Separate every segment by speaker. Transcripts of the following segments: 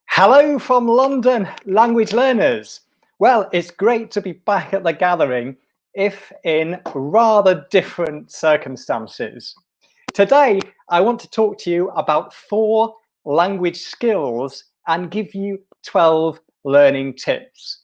Speaker 1: Hello from London, language learners. Well, it's great to be back at the gathering, if in rather different circumstances. Today, I want to talk to you about 4 language skills and give you 12 learning tips.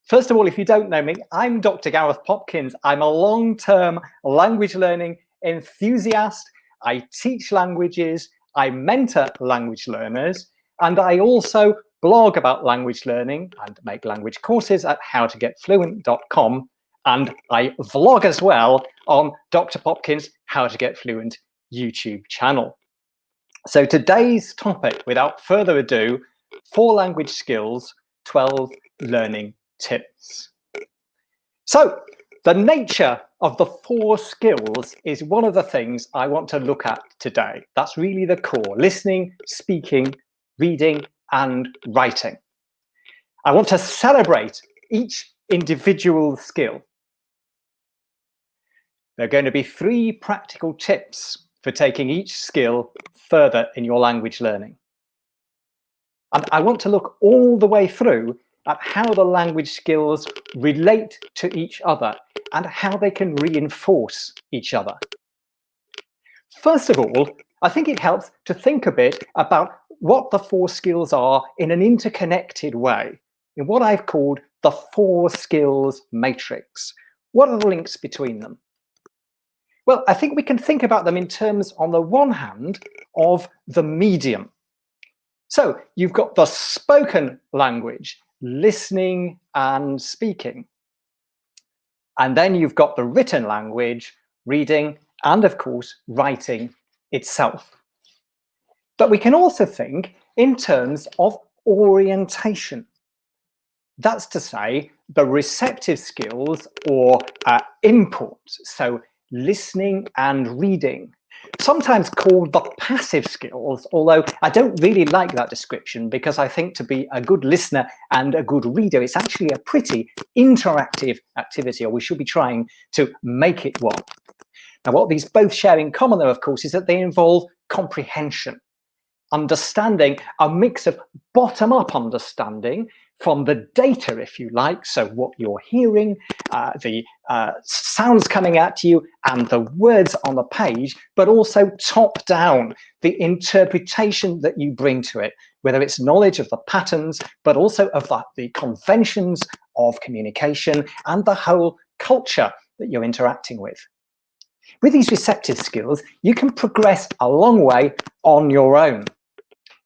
Speaker 1: First of all, if you don't know me, I'm Dr. Gareth Popkins. I'm a long-term language learning enthusiast. I teach languages, I mentor language learners, and I also blog about language learning and make language courses at howtogetfluent.com. And I vlog as well on Dr. Popkins' How to Get Fluent YouTube channel. So today's topic, without further ado, 4 language skills, 12 learning tips. So the nature of the 4 skills is one of the things I want to look at today. That's really the core: listening, speaking, reading, and writing. I want to celebrate each individual skill. There are going to be 3 practical tips for taking each skill further in your language learning. And I want to look all the way through at how the language skills relate to each other and how they can reinforce each other. First of all, I think it helps to think a bit about what the 4 skills are in an interconnected way, in what I've called the 4 skills matrix. What are the links between them? Well, I think we can think about them in terms, on the one hand, of the medium. So you've got the spoken language, listening and speaking. And then you've got the written language, reading, and of course, writing itself. But we can also think in terms of orientation. That's to say, the receptive skills or input, so listening and reading, sometimes called the passive skills, although I don't really like that description, because I think to be a good listener and a good reader, it's actually a pretty interactive activity, or we should be trying to make it one. Now, what these both share in common, though, of course, is that they involve comprehension, understanding, a mix of bottom-up understanding from the data, if you like, so what you're hearing, the sounds coming at you and the words on the page, but also top-down, the interpretation that you bring to it, whether it's knowledge of the patterns, but also of the conventions of communication and the whole culture that you're interacting with. With these receptive skills, you can progress a long way on your own.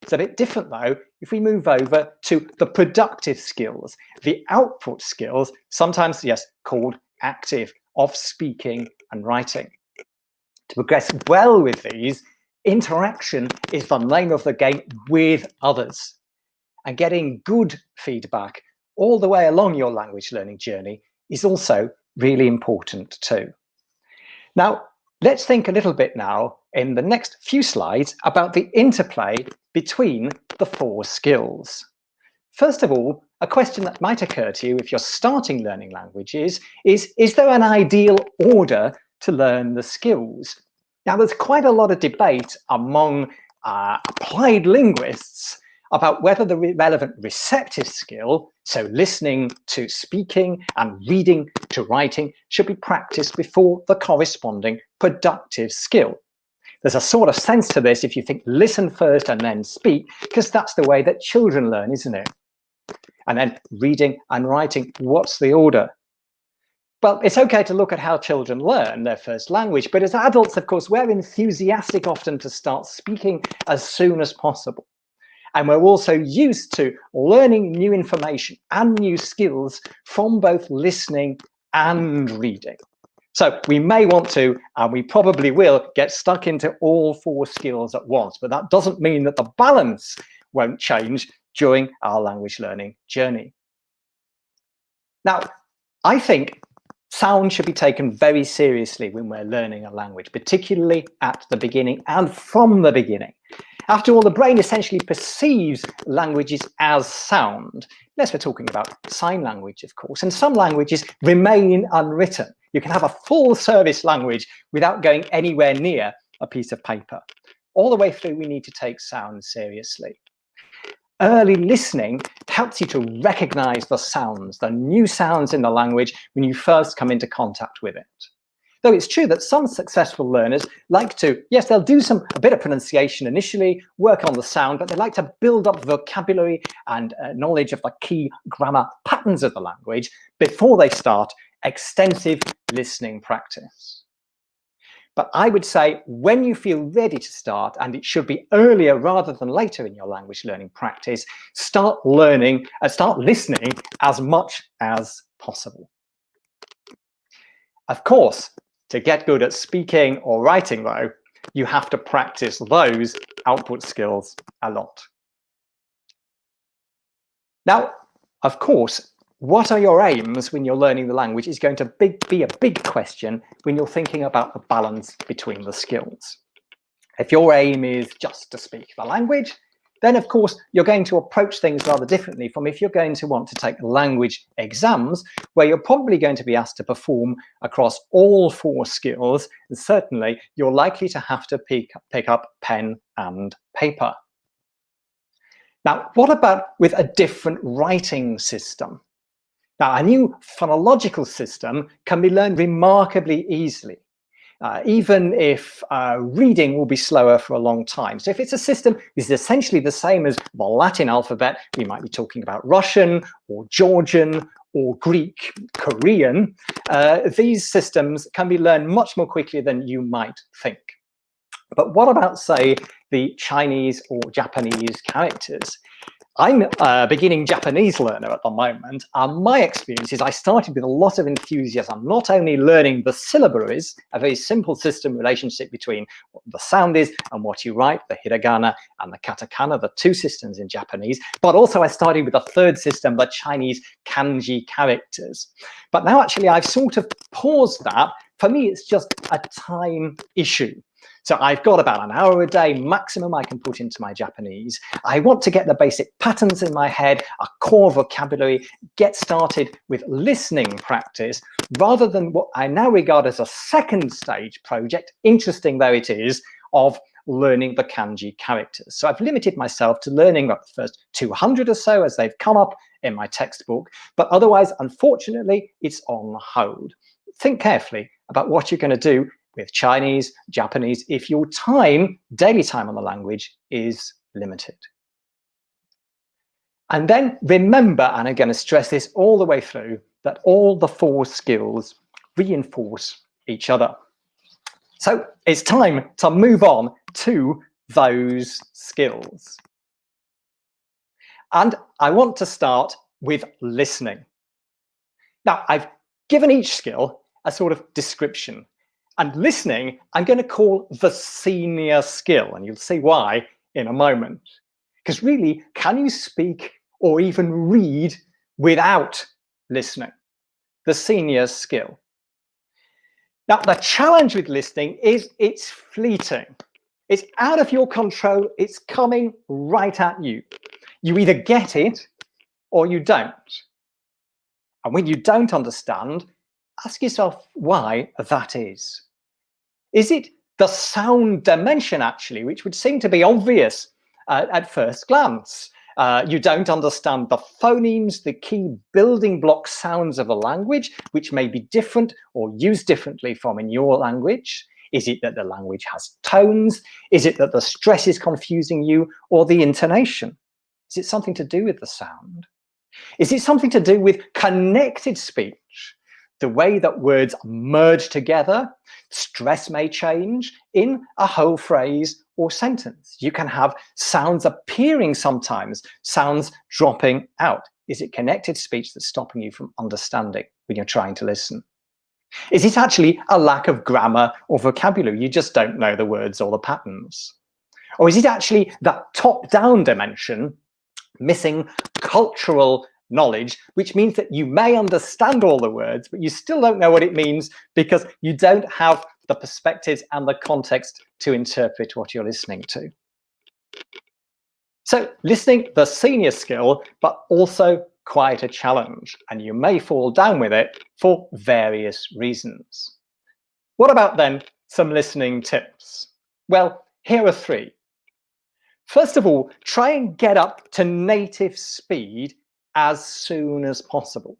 Speaker 1: It's a bit different, though, if we move over to the productive skills, the output skills, sometimes, yes, called active, of speaking and writing. To progress well with these, interaction is the name of the game with others. And getting good feedback all the way along your language learning journey is also really important too. Now, let's think a little bit now in the next few slides about the interplay between the 4 skills. First of all, a question that might occur to you if you're starting learning languages is there an ideal order to learn the skills? Now, there's quite a lot of debate among applied linguists about whether the relevant receptive skill, so listening to speaking and reading to writing, should be practiced before the corresponding productive skill. There's a sort of sense to this if you think listen first and then speak, because that's the way that children learn, isn't it? And then reading and writing, what's the order? Well, it's okay to look at how children learn their first language, but as adults, of course, we're enthusiastic often to start speaking as soon as possible. And we're also used to learning new information and new skills from both listening and reading. So we may want to, and we probably will, get stuck into all 4 skills at once, but that doesn't mean that the balance won't change during our language learning journey. Now, I think sound should be taken very seriously when we're learning a language, particularly at the beginning and from the beginning. After all, the brain essentially perceives languages as sound, unless we're talking about sign language, of course, and some languages remain unwritten. You can have a full service language without going anywhere near a piece of paper. All the way through, we need to take sound seriously. Early listening helps you to recognize the sounds, the new sounds in the language when you first come into contact with it. Though it's true that some successful learners like to, yes, they'll do a bit of pronunciation initially, work on the sound, but they like to build up vocabulary and knowledge of the key grammar patterns of the language before they start extensive listening practice. But I would say when you feel ready to start, and it should be earlier rather than later in your language learning practice, start listening as much as possible. Of course, to get good at speaking or writing, though, you have to practice those output skills a lot. Now, of course, what are your aims when you're learning the language is going to be a big question when you're thinking about the balance between the skills. If your aim is just to speak the language, then of course you're going to approach things rather differently from if you're going to want to take language exams, where you're probably going to be asked to perform across all 4 skills, and certainly you're likely to have to pick up pen and paper. Now, what about with a different writing system? Now, a new phonological system can be learned remarkably easily, even if reading will be slower for a long time. So if it's a system that is essentially the same as the Latin alphabet, we might be talking about Russian or Georgian or Greek, Korean, these systems can be learned much more quickly than you might think. But what about, say, the Chinese or Japanese characters? I'm a beginning Japanese learner at the moment, and my experience is I started with a lot of enthusiasm, not only learning the syllabaries, a very simple system relationship between what the sound is and what you write, the hiragana and the katakana, the 2 systems in Japanese, but also I started with a 3rd system, the Chinese kanji characters. But now actually I've sort of paused that. For me, it's just a time issue. So I've got about an hour a day maximum I can put into my Japanese. I want to get the basic patterns in my head, a core vocabulary, get started with listening practice, rather than what I now regard as a 2nd stage project, interesting though it is, of learning the kanji characters. So I've limited myself to learning the first 200 or so as they've come up in my textbook, but otherwise, unfortunately, it's on hold. Think carefully about what you're going to do with Chinese, Japanese, if your daily time on the language is limited. And then remember, and I'm going to stress this all the way through, that all the 4 skills reinforce each other. So it's time to move on to those skills. And I want to start with listening. Now, I've given each skill a sort of description. And listening, I'm going to call the senior skill, and you'll see why in a moment. Because really, can you speak or even read without listening? The senior skill. Now, the challenge with listening is it's fleeting. It's out of your control. It's coming right at you. You either get it or you don't. And when you don't understand, ask yourself why that is. Is it the sound dimension, actually, which would seem to be obvious at first glance? You don't understand the phonemes, the key building block sounds of a language, which may be different or used differently from in your language. Is it that the language has tones? Is it that the stress is confusing you, or the intonation? Is it something to do with the sound? Is it something to do with connected speech? The way that words merge together, stress may change in a whole phrase or sentence. You can have sounds appearing sometimes, sounds dropping out. Is it connected speech that's stopping you from understanding when you're trying to listen? Is it actually a lack of grammar or vocabulary? You just don't know the words or the patterns. Or is it actually that top-down dimension, missing cultural knowledge, which means that you may understand all the words, but you still don't know what it means because you don't have the perspectives and the context to interpret what you're listening to? So listening, the senior skill, but also quite a challenge, and you may fall down with it for various reasons. What about then some listening tips? Well, here are 3. First of all, try and get up to native speed as soon as possible.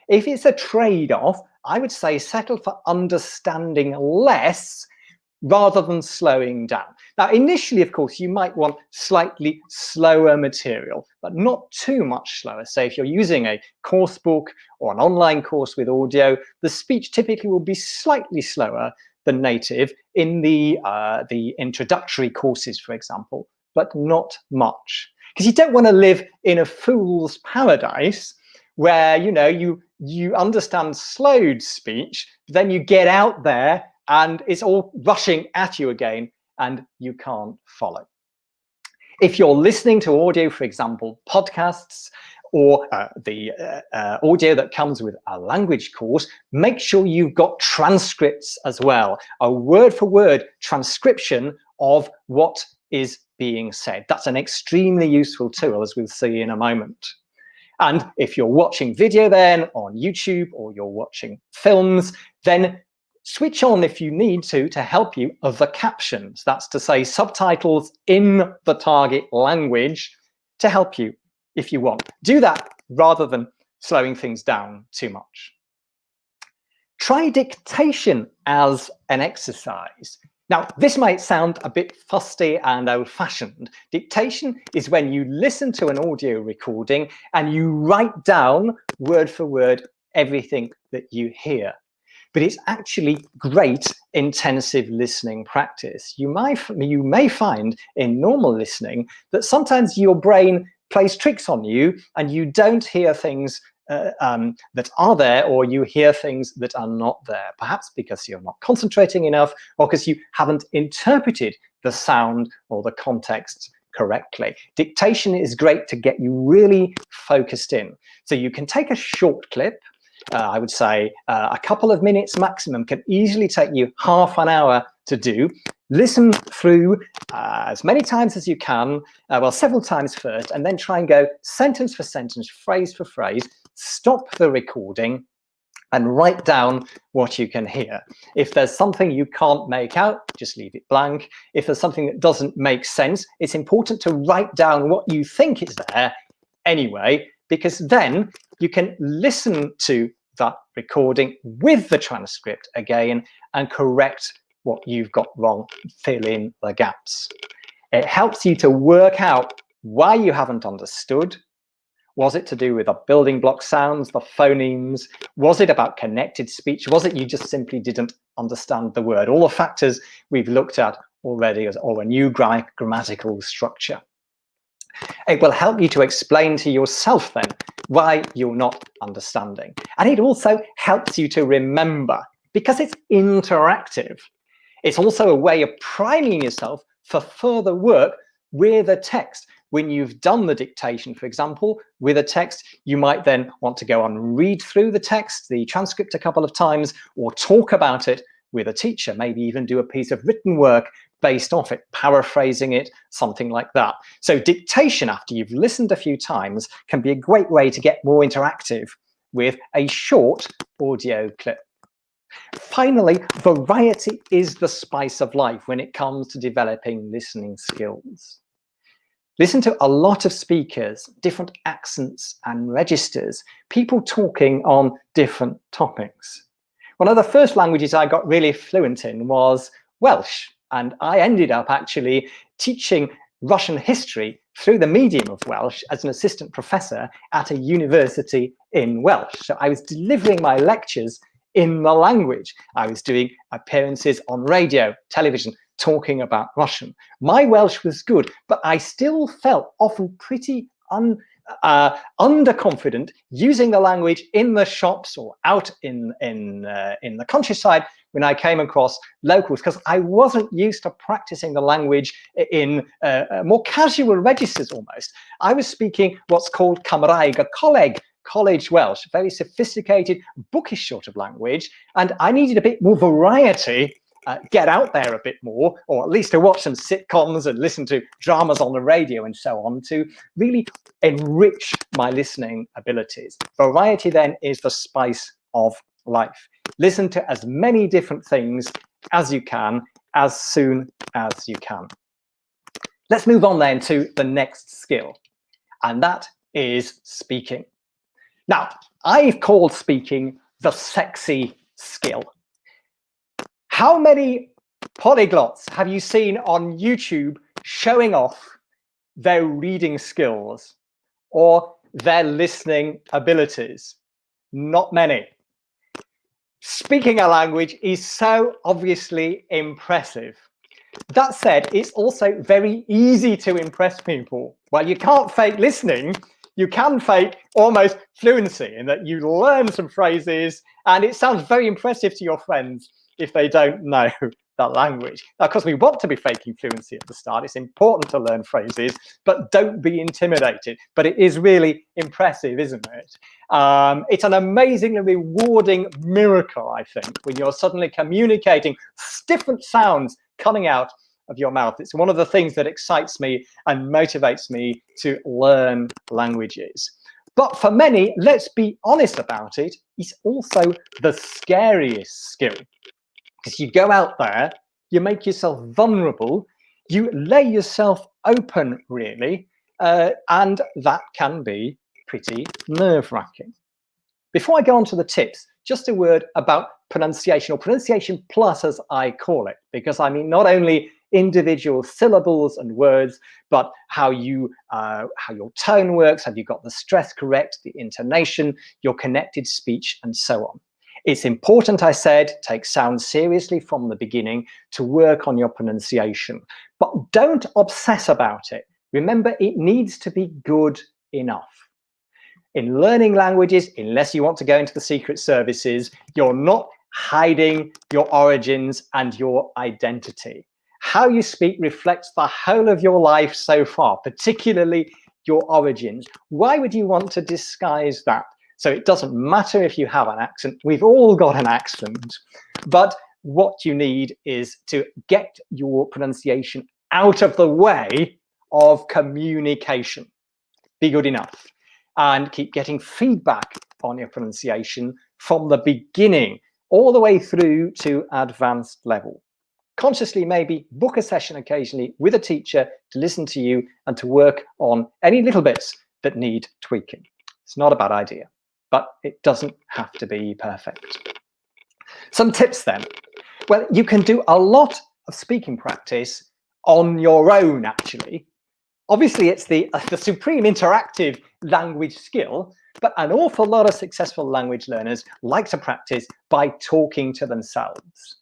Speaker 1: If it's a trade-off, I would say settle for understanding less rather than slowing down. Now, initially, of course, you might want slightly slower material, but not too much slower. Say if you're using a course book or an online course with audio, the speech typically will be slightly slower than native in the introductory courses, for example, but not much. Because you don't want to live in a fool's paradise where you understand slowed speech, then you get out there and it's all rushing at you again and you can't follow. If you're listening to audio, for example, podcasts, or the audio that comes with a language course, make sure you've got transcripts as well, a word-for-word transcription of what is being said. That's an extremely useful tool, as we'll see in a moment. And if you're watching video then on YouTube, or you're watching films, then switch on, if you need to help you, the captions. That's to say subtitles in the target language to help you if you want. Do that rather than slowing things down too much. Try dictation as an exercise. Now, this might sound a bit fusty and old-fashioned. Dictation is when you listen to an audio recording and you write down word for word everything that you hear. But it's actually great intensive listening practice. You may find in normal listening that sometimes your brain plays tricks on you and you don't hear things that are there, or you hear things that are not there, perhaps because you're not concentrating enough or because you haven't interpreted the sound or the context correctly. Dictation is great to get you really focused in. So you can take a short clip, I would say a couple of minutes maximum, can easily take you half an hour to do. Listen through as many times as you can, well, several times first, and then try and go sentence for sentence, phrase for phrase, stop the recording and write down what you can hear. If there's something you can't make out, just leave it blank. If there's something that doesn't make sense, it's important to write down what you think is there anyway, because then you can listen to that recording with the transcript again and correct what you've got wrong, fill in the gaps. It helps you to work out why you haven't understood. Was it to do with the building block sounds, the phonemes? Was it about connected speech? Was it you just simply didn't understand the word? All the factors we've looked at already, or a new grammatical structure. It will help you to explain to yourself then why you're not understanding. And it also helps you to remember, because it's interactive. It's also a way of priming yourself for further work with a text. When you've done the dictation, for example, with a text, you might then want to go and read through the text, the transcript, a couple of times, or talk about it with a teacher, maybe even do a piece of written work based off it, paraphrasing it, something like that. So dictation, after you've listened a few times, can be a great way to get more interactive with a short audio clip. Finally, variety is the spice of life when it comes to developing listening skills. Listen to a lot of speakers, different accents and registers, people talking on different topics. One of the first languages I got really fluent in was Welsh, and I ended up actually teaching Russian history through the medium of Welsh as an assistant professor at a university in Welsh. So I was delivering my lectures in the language. I was doing appearances on radio, television, talking about Russian. My Welsh was good, but I still felt often pretty underconfident using the language in the shops or out in the countryside when I came across locals, because I wasn't used to practicing the language in more casual registers almost. I was speaking what's called Cymraeg, a college Welsh, very sophisticated, bookish sort of language, and I needed a bit more variety get out there a bit more, or at least to watch some sitcoms and listen to dramas on the radio and so on, to really enrich my listening abilities. Variety then is the spice of life. Listen to as many different things as you can, as soon as you can. Let's move on then to the next skill, and that is speaking. Now, I've called speaking the sexy skill. How many polyglots have you seen on YouTube showing off their reading skills or their listening abilities? Not many. Speaking a language is so obviously impressive. That said, it's also very easy to impress people. Well, you can't fake listening. You can fake almost fluency in that you learn some phrases and it sounds very impressive to your friends if they don't know that language. Now, of course, we want to be faking fluency at the start. It's important to learn phrases, but don't be intimidated. But it is really impressive, isn't it? It's an amazingly rewarding miracle, I think, when you're suddenly communicating different sounds coming out of your mouth. It's one of the things that excites me and motivates me to learn languages. But for many, let's be honest about it, it's also the scariest skill. Because you go out there, you make yourself vulnerable, you lay yourself open, really, and that can be pretty nerve-wracking. Before I go on to the tips, just a word about pronunciation, or pronunciation plus, as I call it, because I mean not only individual syllables and words, but how your tone works, have you got the stress correct, the intonation, your connected speech, and so on. It's important, I said, take sound seriously from the beginning to work on your pronunciation, but don't obsess about it. Remember, it needs to be good enough. In learning languages, unless you want to go into the secret services, you're not hiding your origins and your identity. How you speak reflects the whole of your life so far, particularly your origins. Why would you want to disguise that? So it doesn't matter if you have an accent. We've all got an accent. But what you need is to get your pronunciation out of the way of communication. Be good enough. And keep getting feedback on your pronunciation from the beginning all the way through to advanced level. Consciously, maybe book a session occasionally with a teacher to listen to you and to work on any little bits that need tweaking. It's not a bad idea, but it doesn't have to be perfect. Some tips then. Well, you can do a lot of speaking practice on your own, actually. Obviously, it's the supreme interactive language skill, but an awful lot of successful language learners like to practice by talking to themselves.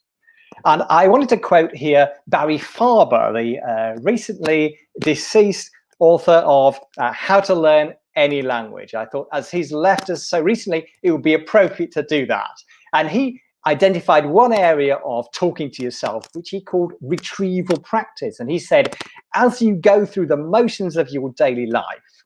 Speaker 1: And I wanted to quote here Barry Farber, the recently deceased author of How to Learn Any Language. I thought, as he's left us so recently, it would be appropriate to do that. And he identified one area of talking to yourself, which he called retrieval practice. And he said, as you go through the motions of your daily life,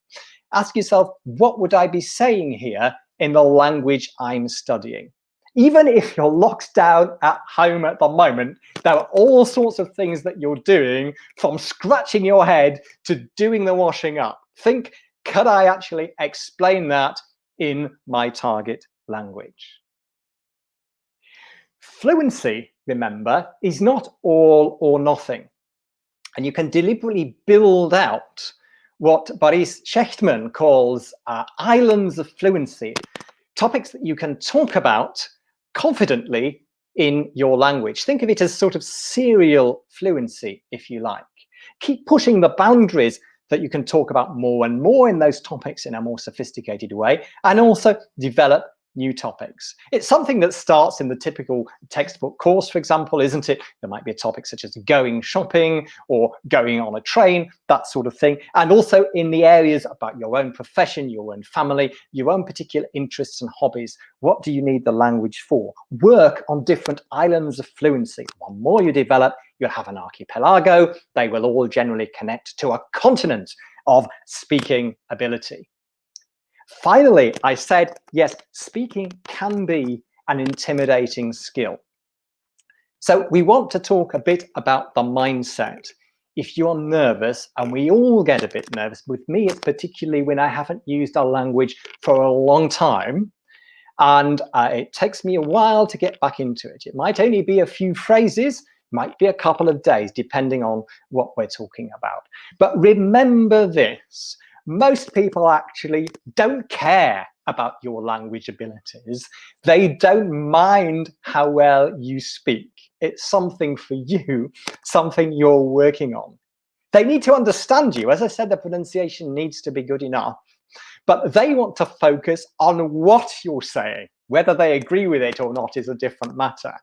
Speaker 1: ask yourself, what would I be saying here in the language I'm studying? Even if you're locked down at home at the moment, there are all sorts of things that you're doing, from scratching your head to doing the washing up. Think, could I actually explain that in my target language? Fluency, remember, is not all or nothing. And you can deliberately build out what Boris Schechtman calls islands of fluency, topics that you can talk about confidently in your language. Think of it as sort of serial fluency, if you like. Keep pushing the boundaries that you can talk about more and more in those topics in a more sophisticated way, and also develop new topics. It's something that starts in the typical textbook course, for example, isn't it? There might be a topic such as going shopping or going on a train, that sort of thing. And also in the areas about your own profession, your own family, your own particular interests and hobbies. What do you need the language for? Work on different islands of fluency. The more you develop, you'll have an archipelago. They will all generally connect to a continent of speaking ability. Finally, I said, yes, speaking can be an intimidating skill. So we want to talk a bit about the mindset. If you're nervous, and we all get a bit nervous, with me it's particularly when I haven't used a language for a long time, and it takes me a while to get back into it. It might only be a few phrases, might be a couple of days, depending on what we're talking about. But remember this, most people actually don't care about your language abilities. They don't mind how well you speak. It's something for you, something you're working on. They need to understand you. As I said, the pronunciation needs to be good enough, but they want to focus on what you're saying. Whether they agree with it or not is a different matter.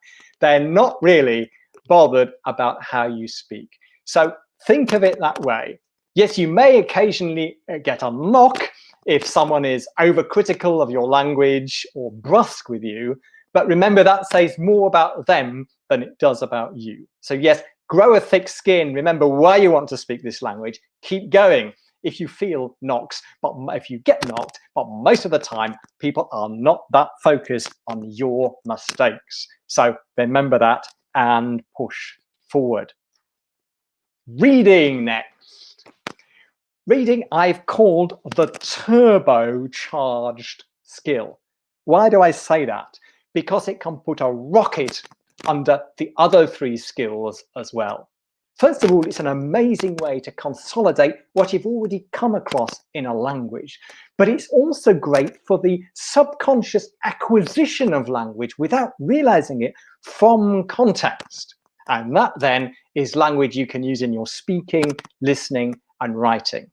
Speaker 1: They're not really bothered about how you speak. So think of it that way. Yes, you may occasionally get a knock if someone is overcritical of your language or brusque with you, but remember that says more about them than it does about you. So yes, grow a thick skin. Remember why you want to speak this language. Keep going if you feel knocks, but if you get knocked, but most of the time people are not that focused on your mistakes. So remember that and push forward. Reading next. Reading I've called the turbocharged skill. Why do I say that? Because it can put a rocket under the other three skills as well. First of all, it's an amazing way to consolidate what you've already come across in a language, but it's also great for the subconscious acquisition of language without realizing it from context. And that then is language you can use in your speaking, listening, and writing.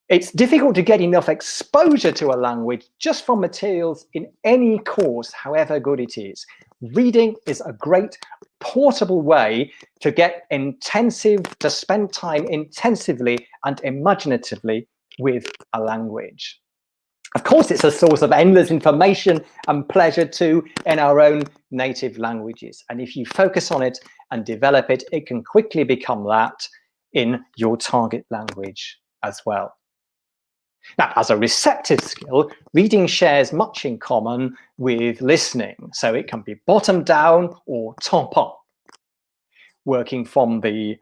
Speaker 1: It's difficult to get enough exposure to a language just from materials in any course, however good it is. Reading is a great portable way to get intensive, to spend time intensively and imaginatively with a language. Of course, it's a source of endless information and pleasure too in our own native languages. And if you focus on it and develop it, it can quickly become that in your target language as well. Now, as a receptive skill, reading shares much in common with listening. So it can be bottom down or top up, working from the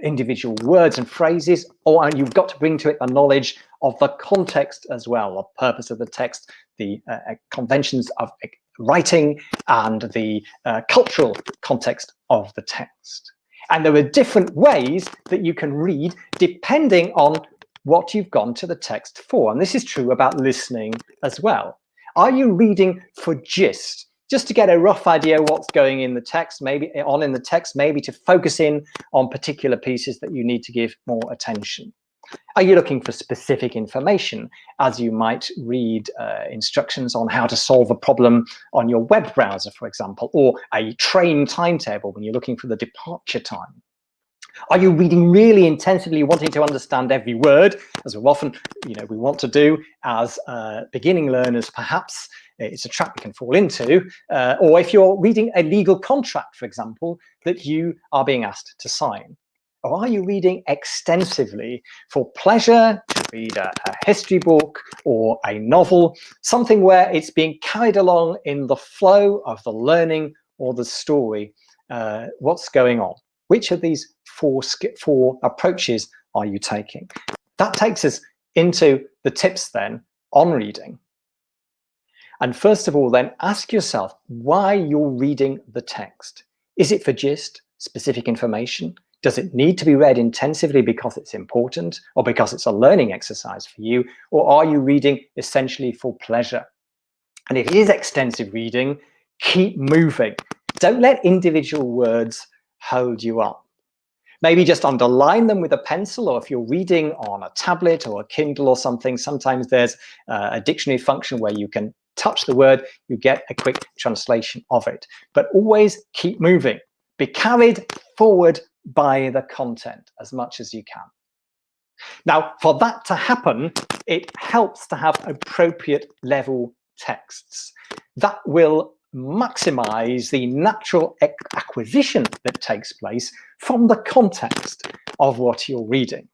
Speaker 1: individual words and phrases, and you've got to bring to it a knowledge of the context as well, the purpose of the text, the conventions of writing, and the cultural context of the text. And there are different ways that you can read depending on what you've gone to the text for. And this is true about listening as well. Are you reading for gist? Just to get a rough idea what's going in the text, maybe to focus in on particular pieces that you need to give more attention. Are you looking for specific information, as you might read instructions on how to solve a problem on your web browser, for example, or a train timetable when you're looking for the departure time? Are you reading really intensively, wanting to understand every word, as we often, we want to do as beginning learners, perhaps? It's a trap you can fall into. Or if you're reading a legal contract, for example, that you are being asked to sign. Or are you reading extensively for pleasure, to read a history book or a novel, something where it's being carried along in the flow of the learning or the story? What's going on? Which of these four approaches are you taking? That takes us into the tips then on reading. And first of all, then ask yourself why you're reading the text. Is it for gist, specific information? Does it need to be read intensively because it's important or because it's a learning exercise for you? Or are you reading essentially for pleasure? And if it is extensive reading, keep moving. Don't let individual words hold you up. Maybe just underline them with a pencil, or if you're reading on a tablet or a Kindle or something, sometimes there's a dictionary function where you can touch the word, you get a quick translation of it. But always keep moving. Be carried forward by the content as much as you can. Now, for that to happen, it helps to have appropriate level texts. That will maximize the natural acquisition that takes place from the context of what you're reading.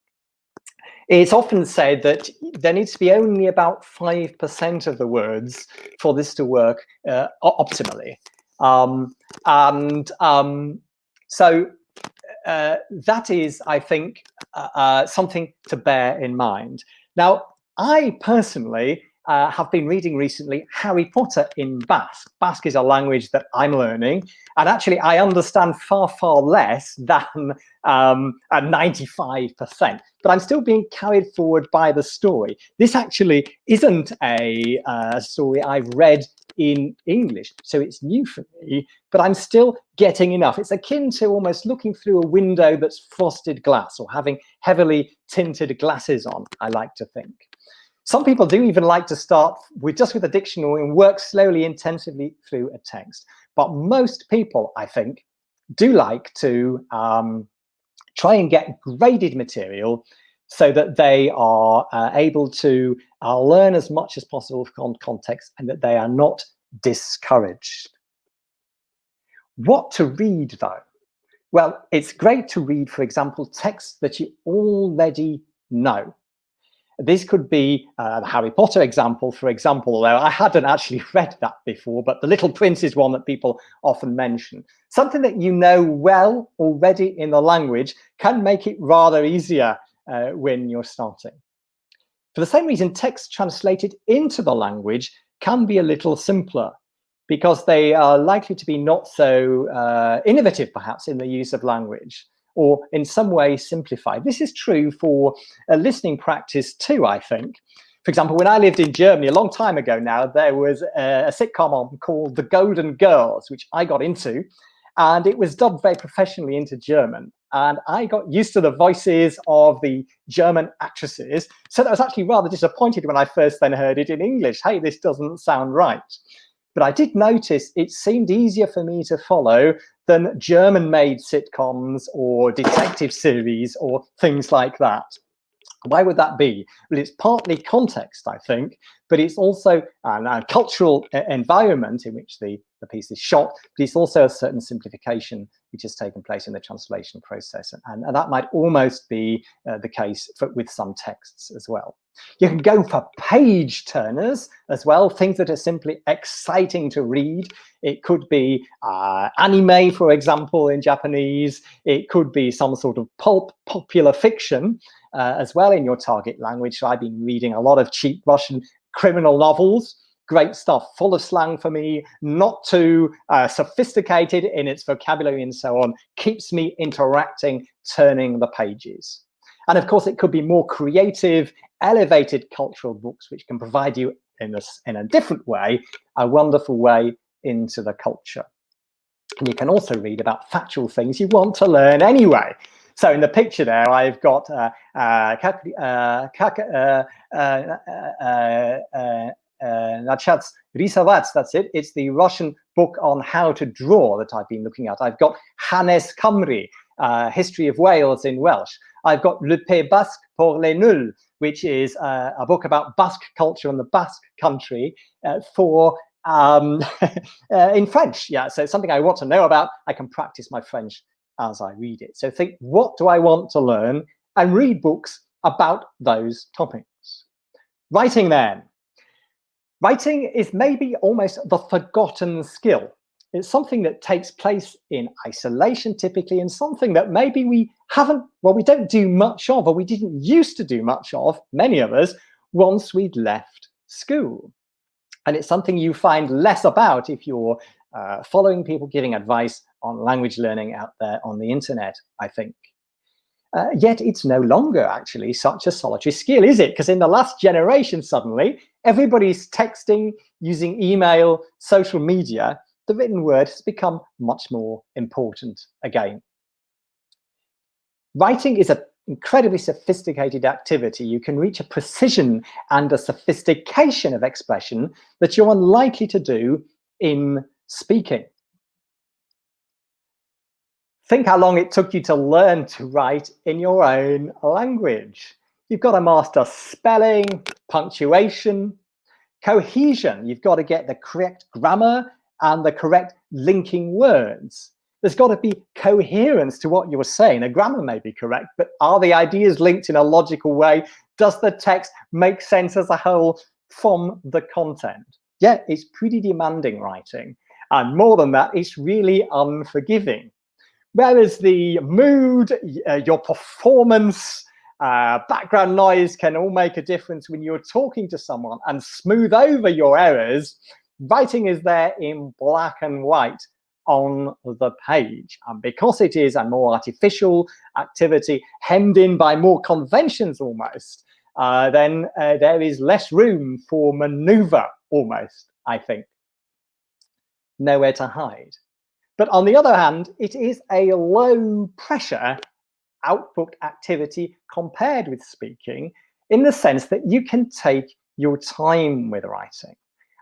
Speaker 1: It's often said that there needs to be only about 5% of the words for this to work optimally. So that is, I think, something to bear in mind. Now, I personally have been reading recently Harry Potter in Basque. Basque is a language that I'm learning, and actually I understand far, far less than 95%, but I'm still being carried forward by the story. This actually isn't a story I've read in English, so it's new for me, but I'm still getting enough. It's akin to almost looking through a window that's frosted glass, or having heavily tinted glasses on, I like to think. Some people do even like to start with just with a dictionary and work slowly, intensively through a text. But most people, I think, do like to try and get graded material so that they are able to learn as much as possible from context, and that they are not discouraged. What to read, though? Well, it's great to read, for example, texts that you already know. This could be the Harry Potter example, for example, although I hadn't actually read that before, but The Little Prince is one that people often mention. Something that you know well already in the language can make it rather easier when you're starting. For the same reason, texts translated into the language can be a little simpler, because they are likely to be not so innovative, perhaps, in the use of language, or in some way simplified. This is true for listening practice too, I think. For example, when I lived in Germany a long time ago now, there was a sitcom on called The Golden Girls, which I got into, and it was dubbed very professionally into German. And I got used to the voices of the German actresses, so I was actually rather disappointed when I first then heard it in English. Hey, this doesn't sound right. But I did notice it seemed easier for me to follow than German-made sitcoms or detective series or things like that. Why would that be? Well, it's partly context, I think, but it's also a cultural environment in which the piece is shot, but it's also a certain simplification which has taken place in the translation process. And that might almost be the case with some texts as well. You can go for page turners as well, things that are simply exciting to read. It could be anime, for example, in Japanese. It could be some sort of pulp popular fiction as well in your target language. So I've been reading a lot of cheap Russian criminal novels. Great stuff, full of slang for me, not too sophisticated in its vocabulary and so on. Keeps me interacting, turning the pages. And of course, it could be more creative, elevated cultural books, which can provide you in a different way, a wonderful way into the culture. And you can also read about factual things you want to learn anyway. So in the picture there, I've got Nachat's Risavats, that's it. It's the Russian book on how to draw that I've been looking at. I've got Hanes Cymru, History of Wales in Welsh. I've got Le Pays Basque pour les Nuls, which is a book about Basque culture and the Basque country in French. Yeah, so it's something I want to know about. I can practice my French as I read it. So think, what do I want to learn? And read books about those topics. Writing then. Writing is maybe almost the forgotten skill. It's something that takes place in isolation typically, and something that maybe we don't do much of, or we didn't used to do much of, many of us, once we'd left school. And it's something you find less about if you're following people giving advice on language learning out there on the internet, I think. Yet it's no longer actually such a solitary skill, is it? Because in the last generation, suddenly, everybody's texting, using email, social media. The written word has become much more important again. Writing is an incredibly sophisticated activity. You can reach a precision and a sophistication of expression that you're unlikely to do in speaking. Think how long it took you to learn to write in your own language. You've got to master spelling, punctuation, cohesion. You've got to get the correct grammar and the correct linking words. There's got to be coherence to what you're saying. The grammar may be correct, but are the ideas linked in a logical way? Does the text make sense as a whole from the content? Yeah, it's pretty demanding writing. And more than that, it's really unforgiving. Whereas the mood, your performance, background noise can all make a difference when you're talking to someone and smooth over your errors. Writing is there in black and white on the page. And because it is a more artificial activity, hemmed in by more conventions almost, then there is less room for maneuver almost, I think. Nowhere to hide. But on the other hand, it is a low pressure output activity compared with speaking, in the sense that you can take your time with writing.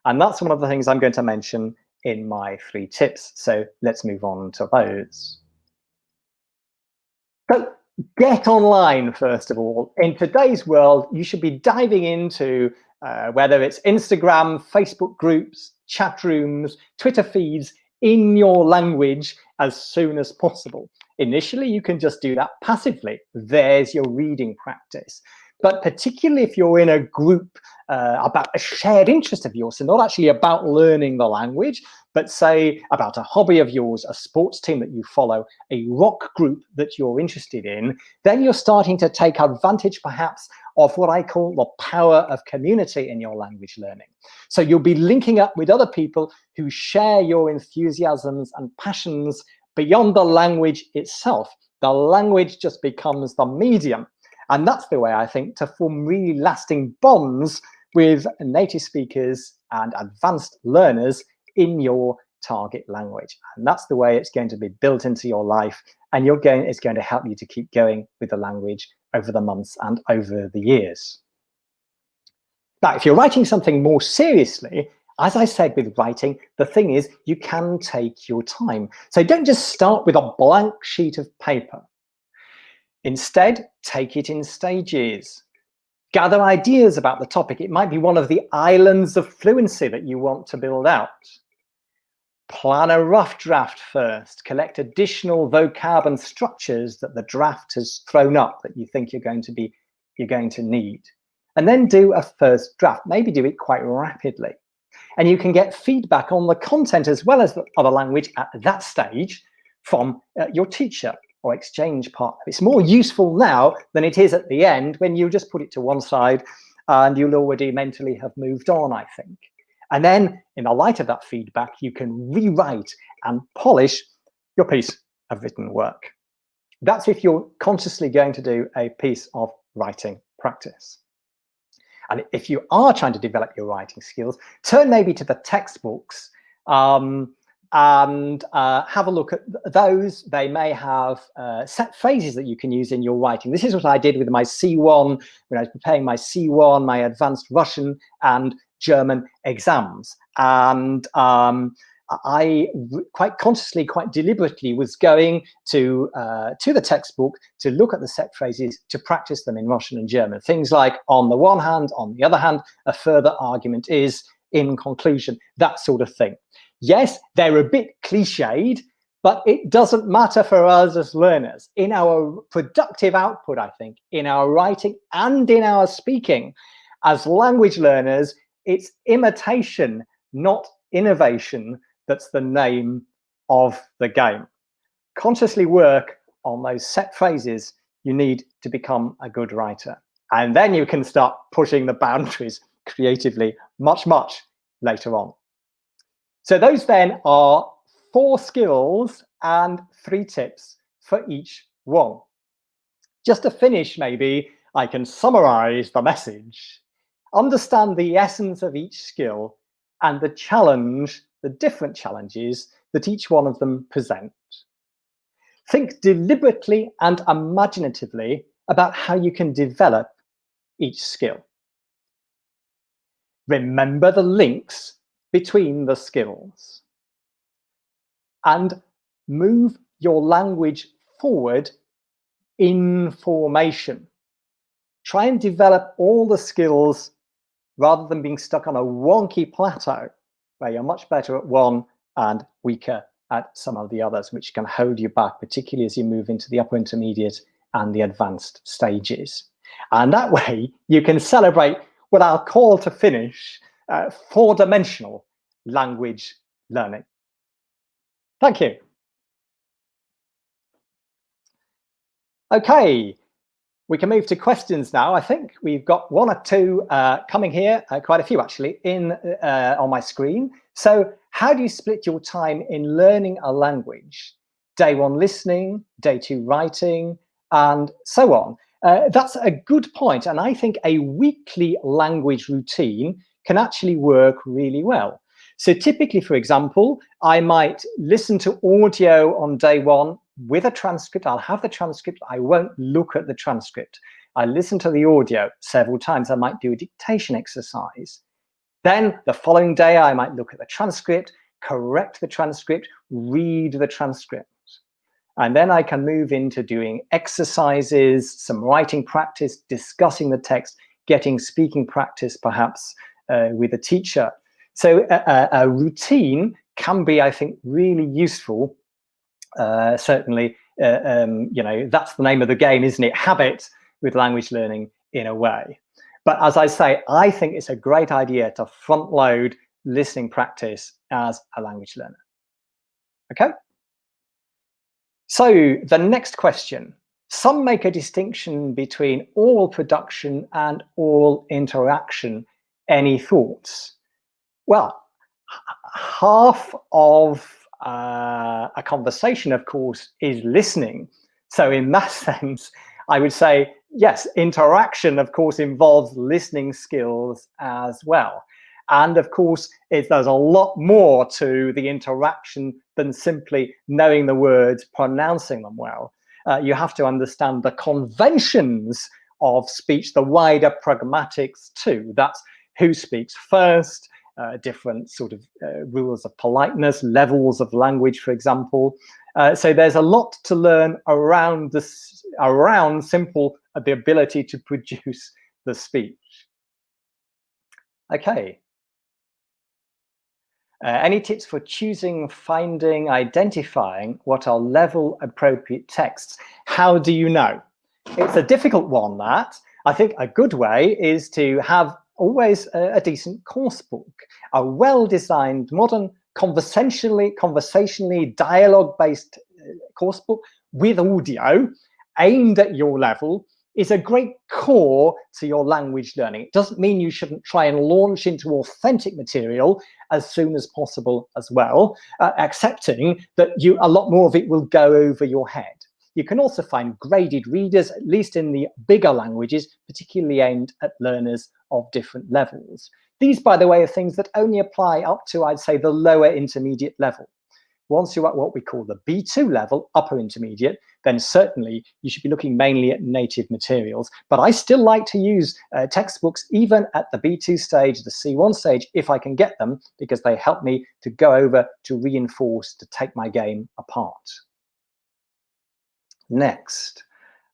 Speaker 1: And that's one of the things I'm going to mention in my 3 tips. So let's move on to those. So get online, first of all. In today's world, you should be diving into whether it's Instagram, Facebook groups, chat rooms, Twitter feeds, in your language as soon as possible. Initially, you can just do that passively. There's your reading practice. But particularly if you're in a group about a shared interest of yours, so not actually about learning the language, but say about a hobby of yours, a sports team that you follow, a rock group that you're interested in, then you're starting to take advantage perhaps of what I call the power of community in your language learning. So you'll be linking up with other people who share your enthusiasms and passions beyond the language itself. The language just becomes the medium. And that's the way, I think, to form really lasting bonds with native speakers and advanced learners in your target language. And that's the way it's going to be built into your life, and it's going to help you to keep going with the language over the months and over the years. Now, if you're writing something more seriously, as I said with writing, the thing is you can take your time. So don't just start with a blank sheet of paper. Instead, take it in stages. Gather ideas about the topic. It might be one of the islands of fluency that you want to build out. Plan a rough draft first. Collect additional vocab and structures that the draft has thrown up that you think you're going to need. And then do a first draft. Maybe do it quite rapidly. And you can get feedback on the content as well as the other language at that stage from your teacher or exchange partner. It's more useful now than it is at the end, when you just put it to one side and you'll already mentally have moved on, I think. And then in the light of that feedback, you can rewrite and polish your piece of written work. That's if you're consciously going to do a piece of writing practice. And if you are trying to develop your writing skills, turn maybe to the textbooks and have a look at those. They may have set phrases that you can use in your writing. This is what I did with my C1 when I was preparing my C1, my advanced Russian and German exams. And I quite consciously, quite deliberately was going to the textbook to look at the set phrases to practice them in Russian and German. Things like, on the one hand, on the other hand, a further argument is, in conclusion, that sort of thing. Yes, they're a bit cliched, but it doesn't matter for us as learners. In our productive output, I think, in our writing and in our speaking, as language learners, it's imitation, not innovation, that's the name of the game. Consciously work on those set phrases you need to become a good writer. And then you can start pushing the boundaries creatively much, much later on. So those then are 4 skills and 3 tips for each one. Just to finish, maybe I can summarize the message. Understand the essence of each skill and the challenge, the different challenges that each one of them present. Think deliberately and imaginatively about how you can develop each skill. Remember the links between the skills. And move your language forward in formation. Try and develop all the skills rather than being stuck on a wonky plateau where you're much better at one and weaker at some of the others, which can hold you back, particularly as you move into the upper intermediate and the advanced stages. And that way you can celebrate what I'll call, to finish, 4-dimensional language learning. Thank you. Okay, we can move to questions now. I think we've got one or two coming here, quite a few actually, in on my screen. So how do you split your time in learning a language? Day one listening, day two writing, and so on. That's a good point, and I think a weekly language routine can actually work really well. So typically, for example, I might listen to audio on day one with a transcript. I'll have the transcript. I won't look at the transcript. I listen to the audio several times. I might do a dictation exercise. Then the following day, I might look at the transcript, correct the transcript, read the transcript. And then I can move into doing exercises, some writing practice, discussing the text, getting speaking practice, perhaps with a teacher. So a routine can be, I think, really useful. Certainly, that's the name of the game, isn't it? Habit with language learning in a way. But as I say, I think it's a great idea to front load listening practice as a language learner. Okay? So the next question. Some make a distinction between oral production and oral interaction. Any thoughts? Well, half of a conversation, of course, is listening. So in that sense, I would say, yes, interaction, of course, involves listening skills as well. And of course, there's a lot more to the interaction than simply knowing the words, pronouncing them well. You have to understand the conventions of speech, the wider pragmatics too. That's who speaks first, different sort of rules of politeness, levels of language, for example. So there's a lot to learn around this, around simple the ability to produce the speech. Okay. Any tips for choosing, finding, identifying what are level appropriate texts? How do you know? It's a difficult one, that. I think a good way is to have always a decent course book, a well-designed, modern, conversationally dialogue-based course book with audio aimed at your level is a great core to your language learning. It doesn't mean you shouldn't try and launch into authentic material as soon as possible as well, accepting that a lot more of it will go over your head. You can also find graded readers, at least in the bigger languages, particularly aimed at learners of different levels. These, by the way, are things that only apply up to, I'd say, the lower intermediate level. Once you're at what we call the B2 level, upper intermediate, then certainly you should be looking mainly at native materials. But I still like to use textbooks even at the B2 stage, the C1 stage, if I can get them, because they help me to go over, to reinforce, to take my game apart. Next,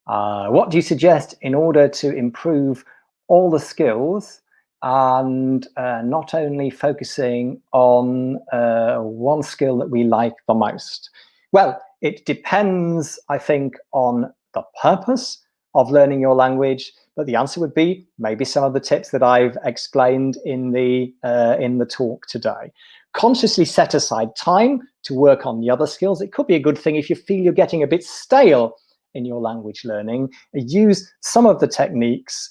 Speaker 1: what do you suggest in order to improve all the skills and not only focusing on one skill that we like the most? Well, it depends, I think, on the purpose of learning your language, but the answer would be maybe some of the tips that I've explained in the talk today. Consciously set aside time to work on the other skills. It could be a good thing if you feel you're getting a bit stale in your language learning. Use some of the techniques,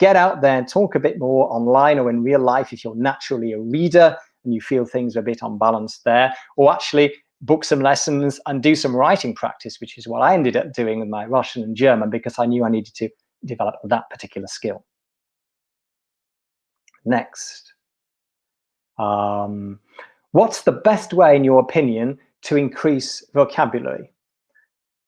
Speaker 1: get out there and talk a bit more online or in real life if you're naturally a reader and you feel things are a bit unbalanced there, or actually book some lessons and do some writing practice, which is what I ended up doing with my Russian and German, because I knew I needed to develop that particular skill. Next. What's the best way, in your opinion, to increase vocabulary?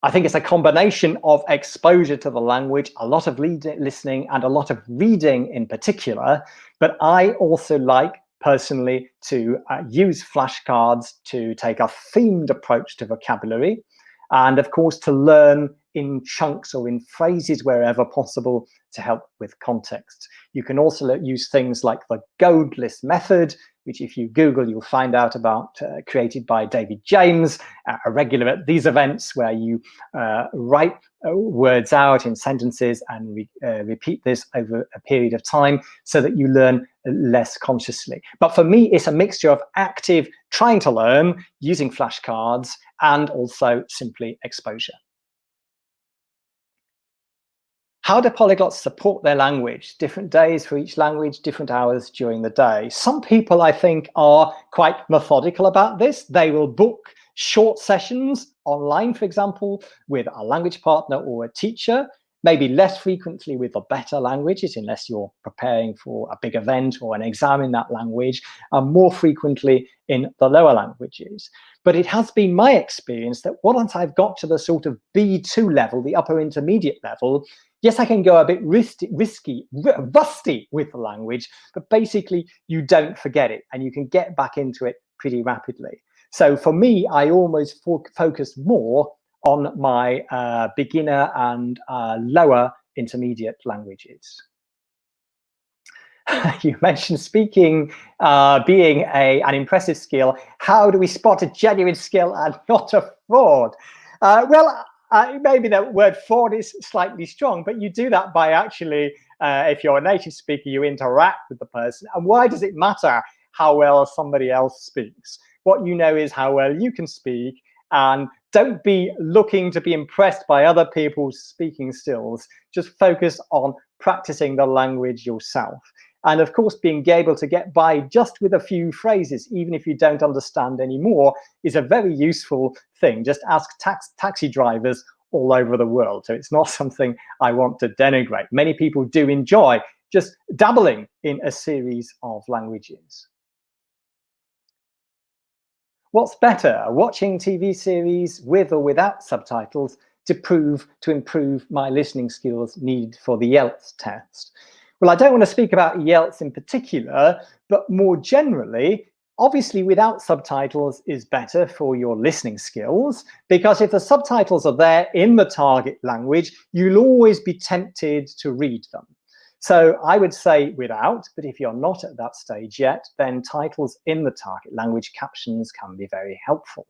Speaker 1: I think it's a combination of exposure to the language, a lot of listening and a lot of reading in particular. But I also like personally to use flashcards to take a themed approach to vocabulary. And of course, to learn in chunks or in phrases wherever possible to help with context. You can also use things like the goad list method, which if you Google, you'll find out about, created by David James, a regular at these events where you write words out in sentences and repeat this over a period of time so that you learn less consciously. But for me, it's a mixture of active trying to learn using flashcards and also simply exposure. How do polyglots support their language? Different days for each language, different hours during the day. Some people, I think, are quite methodical about this. They will book short sessions online, for example, with a language partner or a teacher, maybe less frequently with the better languages, unless you're preparing for a big event or an exam in that language, and more frequently in the lower languages. But it has been my experience that once I've got to the sort of B2 level, the upper intermediate level, yes, I can go a bit rusty with the language, but basically you don't forget it and you can get back into it pretty rapidly. So for me, I almost focus more on my beginner and lower intermediate languages. You mentioned speaking being an impressive skill. How do we spot a genuine skill and not a fraud? Well, maybe the word fraud is slightly strong, but you do that by actually, if you're a native speaker, you interact with the person. And why does it matter how well somebody else speaks? What you know is how well you can speak, and don't be looking to be impressed by other people's speaking skills. Just focus on practicing the language yourself. And of course, being able to get by just with a few phrases, even if you don't understand anymore, is a very useful thing. Just ask taxi drivers all over the world. So it's not something I want to denigrate. Many people do enjoy just dabbling in a series of languages. What's better, watching TV series with or without subtitles to improve my listening skills needed for the IELTS test? Well, I don't want to speak about IELTS in particular, but more generally, obviously without subtitles is better for your listening skills, because if the subtitles are there in the target language, you'll always be tempted to read them. So I would say without, but if you're not at that stage yet, then titles in the target language captions can be very helpful.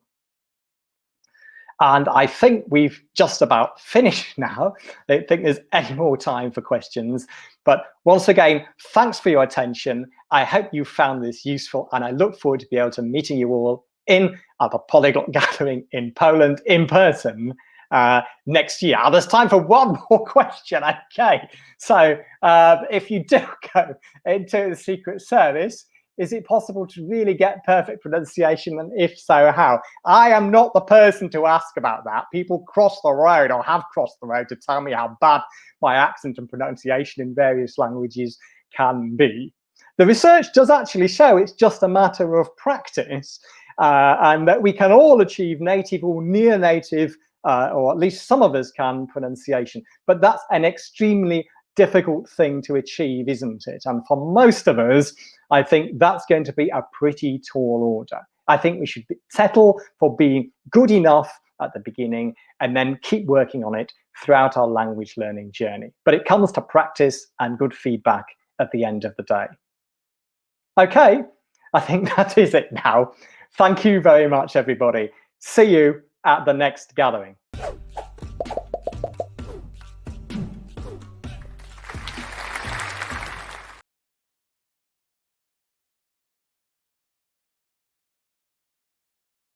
Speaker 1: And I think we've just about finished now. I don't think there's any more time for questions. But once again, thanks for your attention. I hope you found this useful, and I look forward to be able to meeting you all at the Polyglot gathering in Poland in person next year. There's time for one more question. Okay, so if you do go into the Secret Service, is it possible to really get perfect pronunciation? And if so, how? I am not the person to ask about that. People cross the road or have crossed the road to tell me how bad my accent and pronunciation in various languages can be. The research does actually show it's just a matter of practice, and that we can all achieve native or near native, or at least some of us can, pronunciation. But that's an extremely difficult thing to achieve, isn't it? And for most of us, I think that's going to be a pretty tall order. I think we should settle for being good enough at the beginning and then keep working on it throughout our language learning journey. But it comes to practice and good feedback at the end of the day. Okay, I think that is it now. Thank you very much, everybody. See you at the next gathering.